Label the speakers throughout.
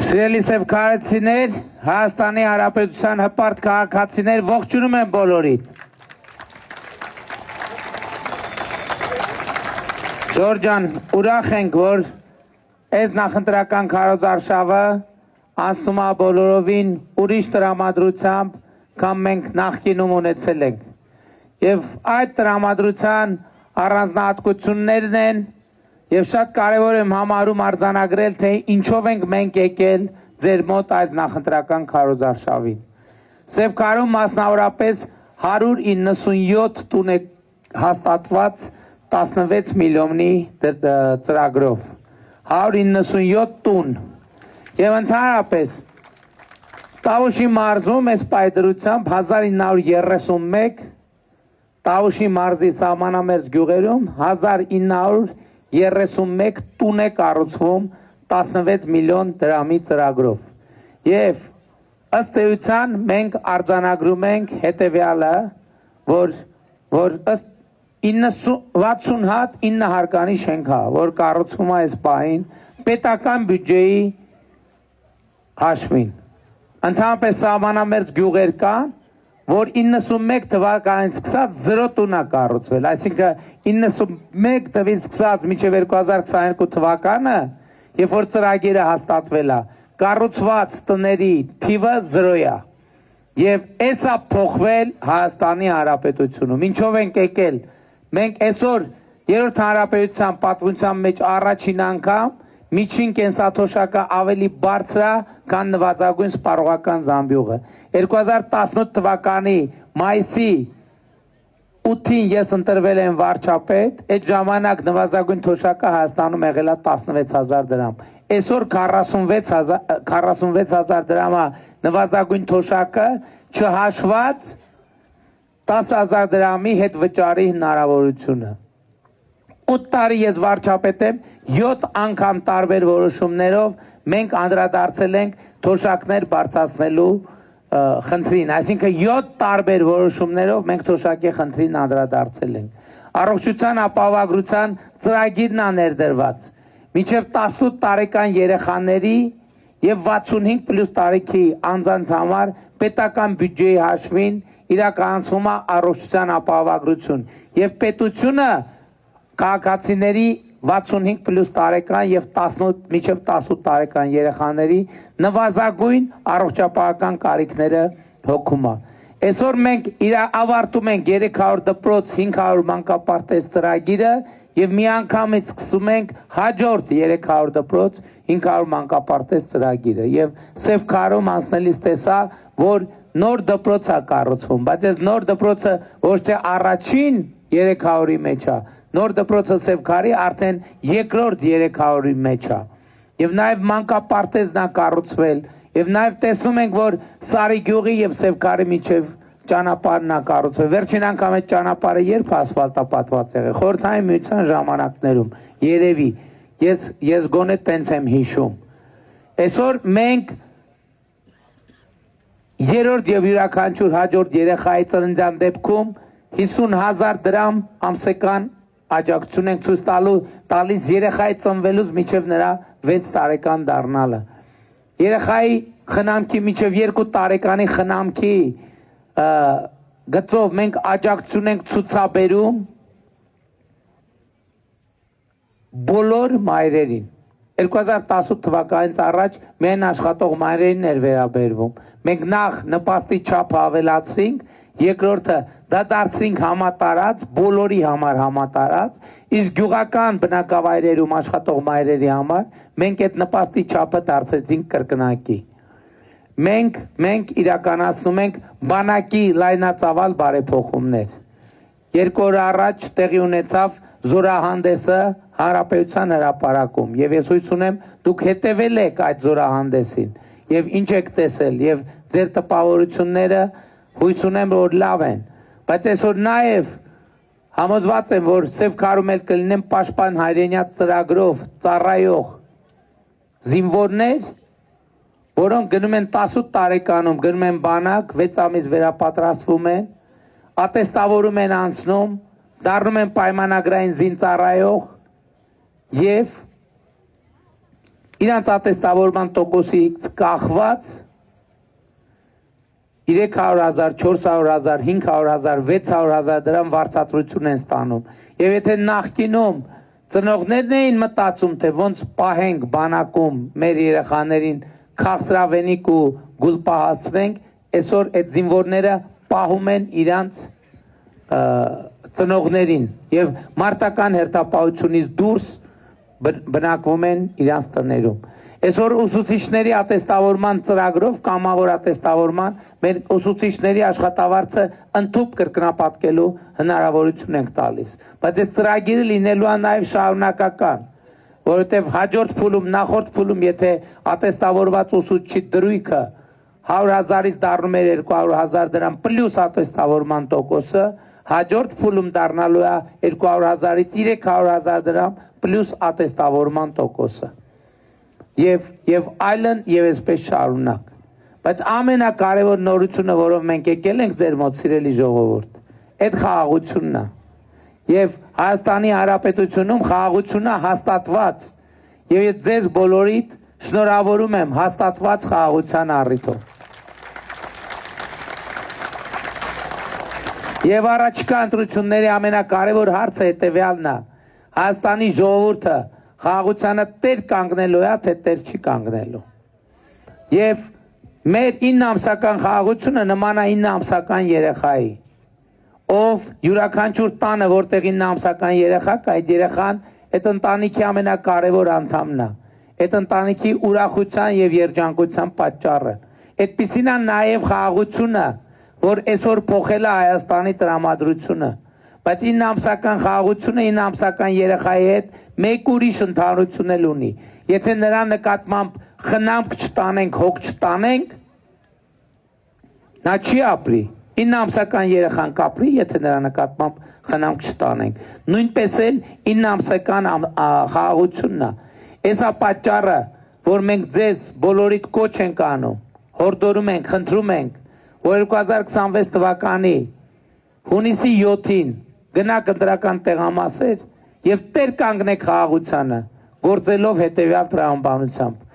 Speaker 1: Սիրելի սևքարեցիներ, Հայաստանի Հանրապետության հպարտ քաղաքացիներ, ողջունում եմ բոլորին։ Ժորժ ջան, ուրախ ենք, որ այս նախընտրական քարոզարշավը անցնում է բոլորովին ուրիշ տրամադրությամբ, քան մենք նախկինում ունեցել ենք։ Եվ այդ տրամադրության առանձնահատկություններն են Եվ շատ կարևոր եմ համարում արձանագրել, թե ինչով ենք մենք եկել ձեր մոտ այս նախընտրական քարոզարշավին։ Սևքարում մասնավորապես 197 տուն է հաստատված 16 միլիոնի ծրագրով։ 197 տուն։ Եվ ընդհանրապես Տավուշի մարզում այս պայդրությամբ 1931, Տավուշի մարզի սահմանամերձ գյուղերում 1931 տուն է կառուցվում 16 միլիոն դրամի ծրագրով։ Եվ ըստ էության մենք արձանագրում ենք հետևյալը, որ ըստ 60 հատ 9 հարկանի շենք է, որ կառուցվում է այս պահին պետական բյուջեի հաշվին։ Ընդհանրապես սահմանամերձ գյուղեր կան, որ 91 թվականից սկսած 0 տուն է կառուցվել, այսինքն 91 թվականից սկսած մինչև 2022 թվականը, երբ որ ծրագիրը հաստատվել է, կառուցված տների թիվը 0 է։ Եվ այս է փոխվել Հայաստանի Հանրապետությունում։ Ինչով ենք եկել։ Մենք այսօր երրորդ հանրապետության պատմության մեջ առաջին անգամ միջին կենսաթոշակը ավելի բարձր է, քան նվազագույն սպառողական զամբյուղը։ 2018 թվականի մայիսի 8-ին ես ընտրվել եմ վարչապետ, այդ ժամանակ նվազագույն թոշակը Հայաստանում եղել է 16,000 դրամ։ Այսօր 46,000 դրամ է նվազագույն թոշակը, չհաշված 10,000 դրամի հետ վճարի հնարավորությունը։ 8 տարի ես վարչապետ եմ, 7 անգամ տարբեր որոշումներով մենք անդրադարձել ենք թոշակներ բարձրացնելու խնդրին, այսինքն 7 տարբեր որոշումներով մենք թոշակի խնդրին անդրադարձել ենք։ Առողջության ապահովագրության ծրագիրն է ներդրված։ Մինչև 18 տարեկան երեխաների եւ 65 պլյուս տարիքի անձանց համար պետական բյուջեի հաշվին իրականացվում է առողջության ապահովագրություն եւ պետությունը քաղաքացիների 65 պլյուս տարեկան եւ 18 մինչեւ 18 տարեկան երեխաների նվազագույն առողջապահական կարիքները հոգում է։ Այսօր մենք ավարտում ենք 300 դպրոց 500 մանկապարտեզ ծրագիրը եւ միանգամից սկսում ենք հաջորդ 300 դպրոց 500 մանկապարտեզ ծրագիրը եւ Սևքարում անցնելիս տեսա, որ նոր դպրոց է կառուցվում, բայց այս նոր դպրոցը ոչ թե առաջին 300-ի մեջ է, նոր դպրոցը Սևքարի արդեն երկրորդ 300-ի մեջ է։ Եվ նաև մանկապարտեզն է կառուցվել, եւ նաև տեսնում ենք, որ Սարի գյուղի եւ Սևքարի միջև ճանապարհն է կառուցվել։ Վերջին անգամ այդ ճանապարհը երբ ասֆալտապատված եղել, Խորհրդային միության ժամանակներում, երևի։ Ես գոնե տենց եմ հիշում։ Այսօր մենք երրորդ եւ յուրաքանչյուր հաջորդ երեխայի ծննդյան դեպքում 50,000 դրամ ամսական աջակցություն ենք ցույց տալիս երեխայի ծնվելուց մինչև նրա 6 տարեկան դառնալը։ Երեխայի խնամքի մինչև 2 տարեկանի խնամքի գծով մենք աջակցություն ենք ցուցաբերում բոլոր մայրերին։ 2018 թվականից առաջ միայն աշխատող մայրերին էր վերաբերվում։ Մենք նախ նպաստի չափը ավելացրինք, երկրորդը դա դարձրինք համատարած, բոլորի համար համատարած, իսկ գյուղական բնակավայրերում աշխատող մայրերի համար մենք այդ նպաստի չափը դարձրեցինք կրկնակի։ Մենք իրականացնում ենք բանակի լայնածավալ բարեփոխումներ։ 2 օր առաջ տեղի ունեցավ զորահանդեսը Հանրապետության հրապարակում եւ ես հույս ունեմ դուք հետևել եք այդ զորահանդեսին եւ ինչ եք տեսել եւ ձեր տպավորությունները հույս ունեմ որ լավ են, բայց այսօր նաեւ համոզված եմ որ Սևքարում էլ կլինեն պաշտպան հայրենիաց ծրագրով ծառայող զինվորներ, որոնք գնում են 18 տարեկանում գնում են բանակ, 6 ամիս վերապատրաստվում են, ատեստավորում են անցնում, դառնում են պայմանագրային զինծառայող եւ իրանց ատեստավորման տոկոսից կախված 300,000, 400,000, 500,000, 600,000 դրամ վարձատրություն են ստանում։ Եվ եթե նախկինում ծնողներն էին մտածում, թե ոնց պահենք բանակում մեր երեխաներին քաղցրավենիք ու գուլպահացնենք, այսօր այդ զինվորները պահում են իրանց ծնողներին եւ մարտական հերթապահությունից դուրս բնակվում են իրանց տներում։ Այսօր ուսուցիչների ատեստավորման ծրագրով կամավոր ատեստավորման մեր ուսուցիչների աշխատավարձը ընդཐུպ կրկնապատկելու հնարավորություն ենք տալիս, բայց այս ծրագիրը լինելու է նաև շարունակական, որովհետև հաջորդ փուլում, նախորդ փուլում, եթե ատեստավորված ուսուցչի դրույքը 100,000-ից դառնում էր 200,000 դրամ պլյուս ատեստավորման տոկոսը, հաջորդ փուլում դառնալու է 200,000-ից 300,000 դրամ պլյուս ատեստավորման տոկոսը։ Եվ այլն եւ այսպես շարունակ։ Բայց ամենակարևոր նորությունը, որով մենք եկել ենք ձեր մոտ, սիրելի ժողովուրդ, այդ խաղաղությունն է։ Եվ Հայաստանի Հանրապետությունում խաղաղությունը հաստատված։ Եվ ձեզ բոլորիդ շնորհավորում եմ հաստատված խաղաղության առիթով։ Եվ առաջիկա ընտրությունների ամենակարևոր հարցը հետևյալն է. Հայաստանի ժողովուրդը խաղաղությանը տեր կանգնելու է, թե տեր չի կանգնելու։ Եվ մեր 9 ամսական խաղաղությունը նման է 9 ամսական երեխայի, ով յուրաքանչյուր տանը, որտեղ 9 ամսական երեխա կա, այդ երեխան այդ ընտանիքի ամենակարևոր անդամն է, այդ ընտանիքի ուրախության եւ երջանկության պատճառը։ Այդպիսին է նաեւ խաղաղությունը, որ այսօր փոխել է Հայաստանի տրամադրությունը, բայց 9 ամսական խաղաղությունը 9 ամսական երեխայի հետ մեկ ուրիշ ընդհանրություն էլ ունի։ Եթե նրա նկատմամբ խնամք չտանենք, հոգ չտանենք, նա չի ապրի։ 9 ամսական երեխան կապրի, եթե նրա նկատմամբ խնամք չտանենք։ Նույնպես էլ 9 ամսական խաղաղությունն է։ Այս է պատճառը, որ մենք ձեզ բոլորիդ կոչ ենք անում, հորդորում ենք, խնդրում ենք, որ 2026 թվականի հունիսի 7-ին գնաք ընտրական տեղամասեր եւ տեր կանգնեք խաղաղությանը, գործելով հետեւյալ տրամաբանությամբ։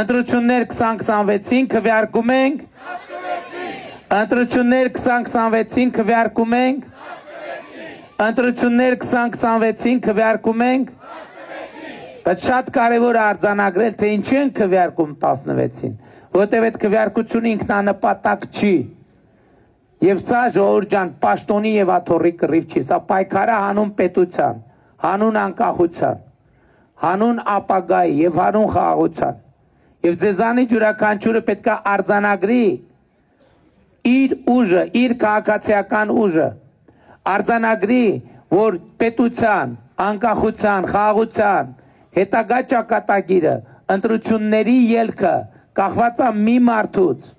Speaker 1: Ընտրություններ 2026-ին քվեարկում ենք, ընտրություններ 2026-ին քվեարկում ենք, ընտրություններ 2026-ին քվեարկում ենք, բայց շատ կարևոր է արձանագրել, թե ինչի են քվեարկում 16-ին, որովհետև այդ քվեարկությունը ինքնանպատակ չի։ Եվ սա ժողովուրդ ջան, պաշտոնի եւ աթոռի կռիվ չի, սա պայքարը հանուն պետության, հանուն անկախության, հանուն ապագայի եւ հանուն խաղաղության։ Եվ ձեզանից յուրաքանչյուրը պետք է արձանագրի իր ուժը, իր քաղաքացիական ուժը, արձանագրի, որ պետության, անկախության, խաղաղության հետագա ճակատագիրը, ընտրությունների ելքը կախված է մի մարդուց,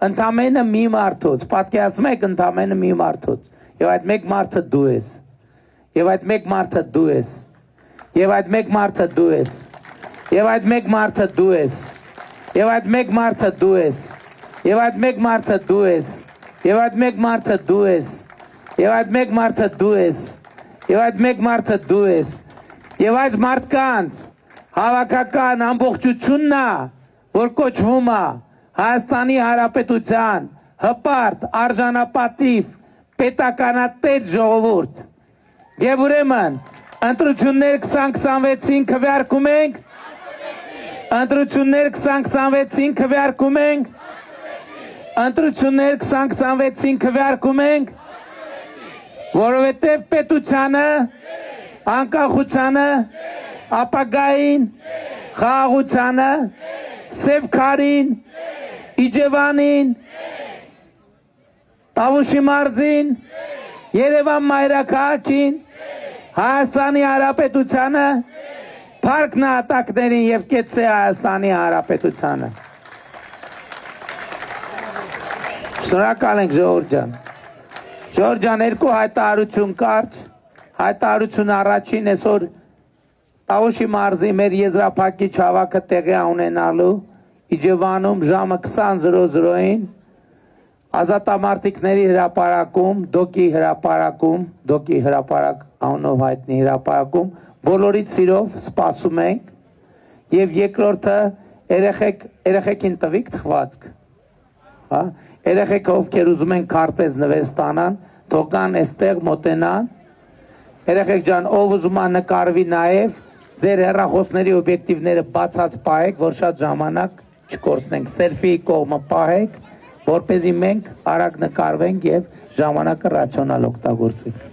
Speaker 1: ընդամենը մի մարդուց, պատկերացնեք ընդամենը մի մարդուց, եւ այդ մեկ մարդը դու ես, եւ այդ մեկ մարդը դու ես, եւ այդ մեկ մարդը դու ես, եւ այդ մեկ մարդը դու ես, եւ այդ մեկ մարդը դու ես, եւ այդ մեկ մարդը դու ես, եւ այդ մեկ մարդը դու ես, եւ այդ մեկ մարդը դու ես, եւ այդ մեկ մարդը դու ես, եւ այդ մարդկանց հավաքական ամբողջությունն է, որ կոչվում է Հայաստանի Հանրապետության հպարտ, արժանապատիվ, պետականատեր ժողովուրդ։ Եվ ուրեմն, ընտրություններ 2026-ին քվեարկում ենք, ընտրություններ 2026-ին քվեարկում ենք, ընտրություններ 2026-ին քվեարկում ենք, որովհետև պետությանը, անկախությանը, ապագային, խաղաղությանը, Սև քարին, Իջևանին, Տավուշի մարզին, Երևան մայրաքաղաքին, Հայաստանի Հանրապետությանը, Փառք նահատակներին եւ կեցե Հայաստանի Հանրապետությանը։ Շնորհակալ ենք ժողովուրդ ջան։ Ժողովուրդ ջան, երկու հայտարարություն կարճ, հայտարարություն առաջին այսօր Տավուշի մարզի մեր եզրափակիչ հավաքը տեղի ունենալու Իջևանում ժամը 20:00-ին ազատամարտիկների հրապարակում, դոկի հրապարակ անունով հայտնի հրապարակում բոլորիդ սիրով սպասում ենք Եվ երկրորդը երեխեքին տվիք թխվածք, հա, երեխեքը ովքեր ուզում են քարտեզ նվեր ստանան, թող գան այստեղ մոտենան, երեխեք ջան, ով ուզում է նկարվի նաև ձեր հեռախոսների օբյեկտիվները բացած պահեք, որ շատ ժամանակ չկորցնենք, սելֆիի կողմը պահեք, որպեսզի մենք արագ նկարվենք եւ ժամանակը ռացիոնալ օգտագործենք։